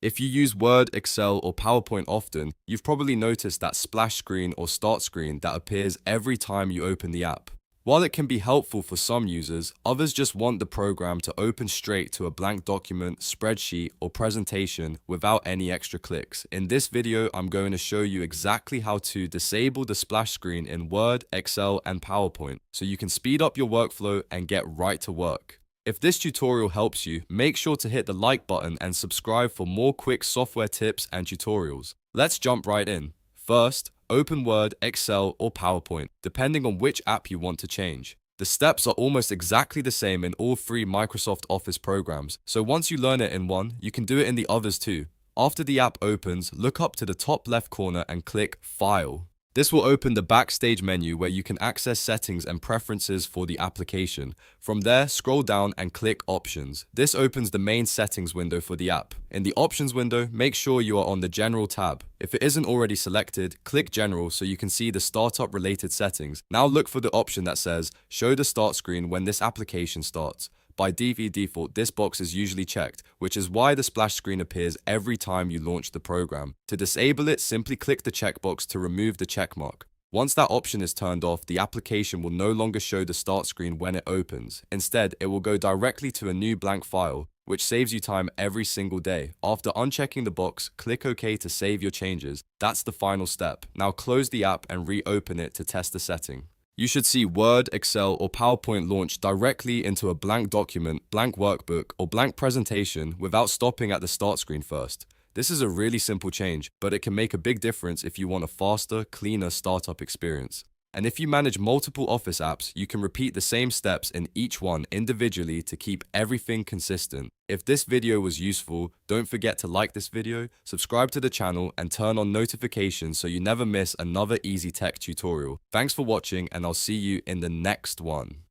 If you use Word, Excel, or PowerPoint often, you've probably noticed that splash screen or start screen that appears every time you open the app. While it can be helpful for some users, others just want the program to open straight to a blank document, spreadsheet, or presentation without any extra clicks. In this video, I'm going to show you exactly how to disable the splash screen in Word, Excel, and PowerPoint so you can speed up your workflow and get right to work. If this tutorial helps you, make sure to hit the like button and subscribe for more quick software tips and tutorials. Let's jump right in. First, open Word, Excel, or PowerPoint, depending on which app you want to change. The steps are almost exactly the same in all three Microsoft Office programs, so once you learn it in one, you can do it in the others too. After the app opens, look up to the top left corner and click File. This will open the Backstage menu where you can access settings and preferences for the application. From there, scroll down and click Options. This opens the main settings window for the app. In the Options window, make sure you are on the General tab. If it isn't already selected, click General so you can see the startup related settings. Now look for the option that says Show the start screen when this application starts. By default, this box is usually checked, which is why the splash screen appears every time you launch the program. To disable it, simply click the checkbox to remove the checkmark. Once that option is turned off, the application will no longer show the start screen when it opens. Instead, it will go directly to a new blank file, which saves you time every single day. After unchecking the box, click OK to save your changes. That's the final step. Now close the app and reopen it to test the setting. You should see Word, Excel, or PowerPoint launch directly into a blank document, blank workbook, or blank presentation without stopping at the start screen first. This is a really simple change, but it can make a big difference if you want a faster, cleaner startup experience. And if you manage multiple Office apps, you can repeat the same steps in each one individually to keep everything consistent. If this video was useful, don't forget to like this video, subscribe to the channel, and turn on notifications so you never miss another easy tech tutorial. Thanks for watching, and I'll see you in the next one.